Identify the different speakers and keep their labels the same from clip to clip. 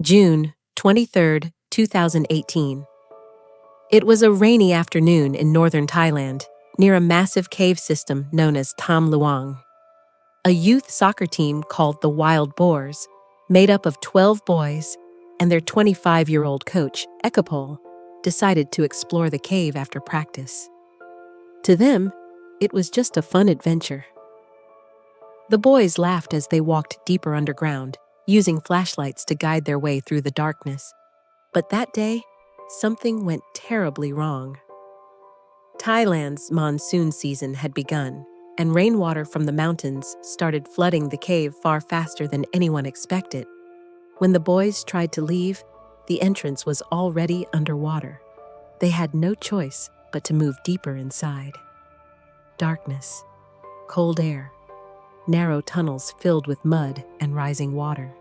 Speaker 1: June 23rd, 2018. It was a rainy afternoon in northern Thailand, near a massive cave system known as Tham Luang. A youth soccer team called the Wild Boars, made up of 12 boys, and their 25-year-old coach, Ekapol, decided to explore the cave after practice. To them, it was just a fun adventure. The boys laughed as they walked deeper underground, using flashlights to guide their way through the darkness. But that day, something went terribly wrong. Thailand's monsoon season had begun, and rainwater from the mountains started flooding the cave far faster than anyone expected. When the boys tried to leave, the entrance was already underwater. They had no choice but to move deeper inside. Darkness, cold air, narrow tunnels filled with mud and rising water.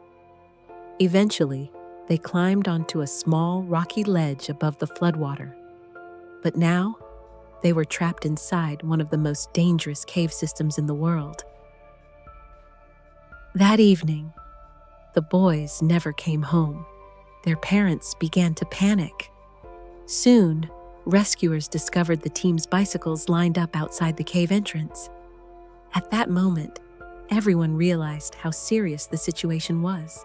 Speaker 1: Eventually, they climbed onto a small rocky ledge above the floodwater. But now, they were trapped inside one of the most dangerous cave systems in the world. That evening, the boys never came home. Their parents began to panic. Soon, rescuers discovered the team's bicycles lined up outside the cave entrance. At that moment, everyone realized how serious the situation was.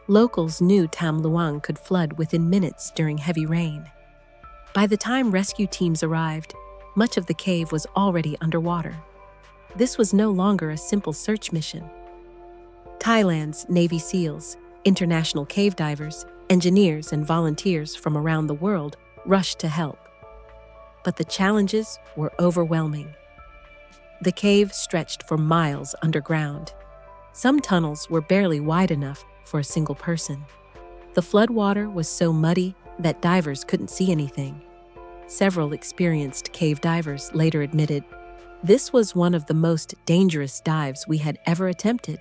Speaker 1: Locals knew Tham Luang could flood within minutes during heavy rain. By the time rescue teams arrived, much of the cave was already underwater. This was no longer a simple search mission. Thailand's Navy SEALs, international cave divers, engineers, and volunteers from around the world rushed to help. But the challenges were overwhelming. The cave stretched for miles underground. Some tunnels were barely wide enough for a single person. The floodwater was so muddy that divers couldn't see anything. Several experienced cave divers later admitted, "This was one of the most dangerous dives we had ever attempted."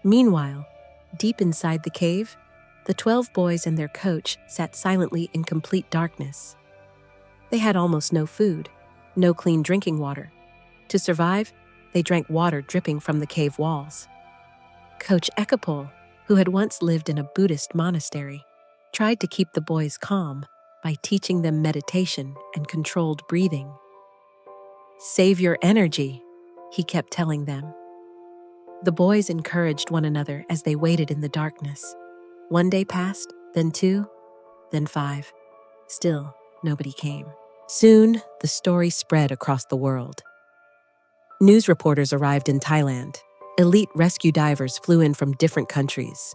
Speaker 1: Meanwhile, deep inside the cave, the 12 boys and their coach sat silently in complete darkness. They had almost no food, no clean drinking water. To survive, they drank water dripping from the cave walls. Coach Ekapol, who had once lived in a Buddhist monastery, tried to keep the boys calm by teaching them meditation and controlled breathing. "Save your energy," he kept telling them. The boys encouraged one another as they waited in the darkness. One day passed, then 2, then 5. Still, nobody came. Soon, the story spread across the world. News reporters arrived in Thailand. Elite rescue divers flew in from different countries.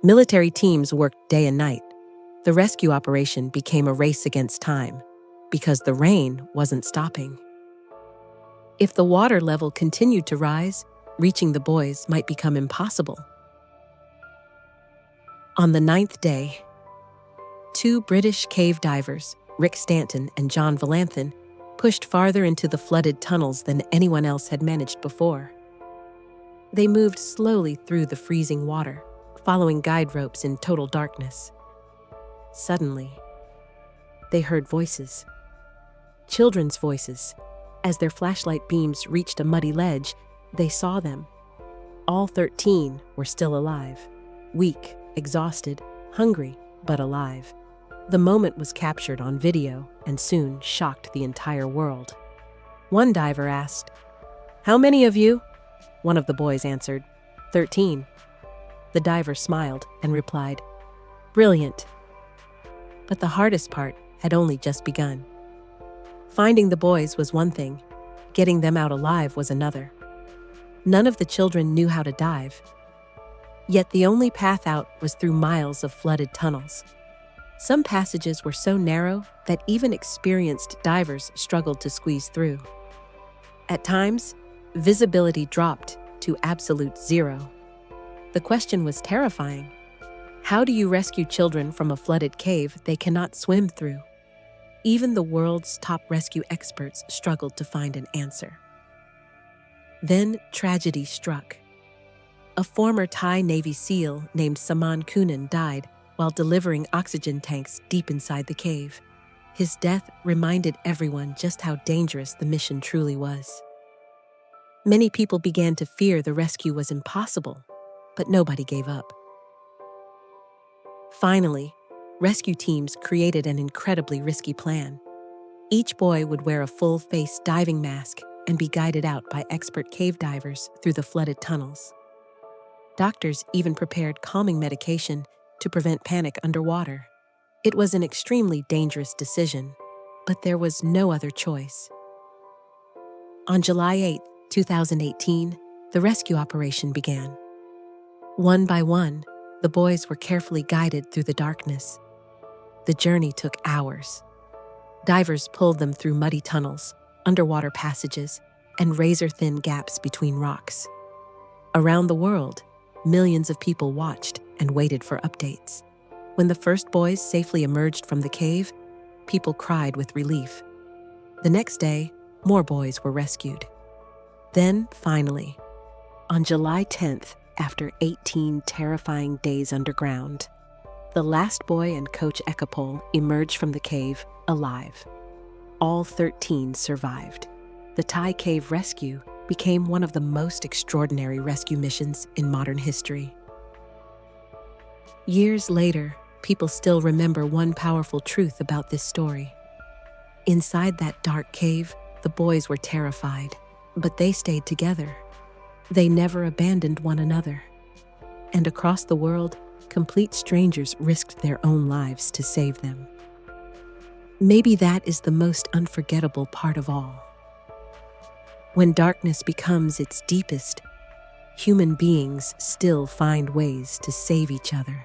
Speaker 1: Military teams worked day and night. The rescue operation became a race against time because the rain wasn't stopping. If the water level continued to rise, reaching the boys might become impossible. On the 9th day, 2 British cave divers, Rick Stanton and John Valanthan, pushed farther into the flooded tunnels than anyone else had managed before. They moved slowly through the freezing water, following guide ropes in total darkness. Suddenly, they heard voices. Children's voices. As their flashlight beams reached a muddy ledge, they saw them. All 13 were still alive, weak, exhausted, hungry, but alive. The moment was captured on video and soon shocked the entire world. One diver asked, "How many of you?" One of the boys answered, 13. The diver smiled and replied, "Brilliant." But the hardest part had only just begun. Finding the boys was one thing, getting them out alive was another. None of the children knew how to dive. Yet the only path out was through miles of flooded tunnels. Some passages were so narrow that even experienced divers struggled to squeeze through. At times, visibility dropped to absolute zero. The question was terrifying. How do you rescue children from a flooded cave they cannot swim through? Even the world's top rescue experts struggled to find an answer. Then tragedy struck. A former Thai Navy SEAL named Saman Kunan died while delivering oxygen tanks deep inside the cave. His death reminded everyone just how dangerous the mission truly was. Many people began to fear the rescue was impossible, but nobody gave up. Finally, rescue teams created an incredibly risky plan. Each boy would wear a full-face diving mask and be guided out by expert cave divers through the flooded tunnels. Doctors even prepared calming medication to prevent panic underwater. It was an extremely dangerous decision, but there was no other choice. On July 8, 2018, the rescue operation began. One by one, the boys were carefully guided through the darkness. The journey took hours. Divers pulled them through muddy tunnels, underwater passages, and razor-thin gaps between rocks. Around the world, millions of people watched and waited for updates. When the first boys safely emerged from the cave, people cried with relief. The next day, more boys were rescued. Then, finally, on July 10th, after 18 terrifying days underground, the last boy and Coach Ekapol emerged from the cave alive. All 13 survived. The Thai Cave Rescue became one of the most extraordinary rescue missions in modern history. Years later, people still remember one powerful truth about this story. Inside that dark cave, the boys were terrified, but they stayed together. They never abandoned one another. And across the world, complete strangers risked their own lives to save them. Maybe that is the most unforgettable part of all. When darkness becomes its deepest, human beings still find ways to save each other.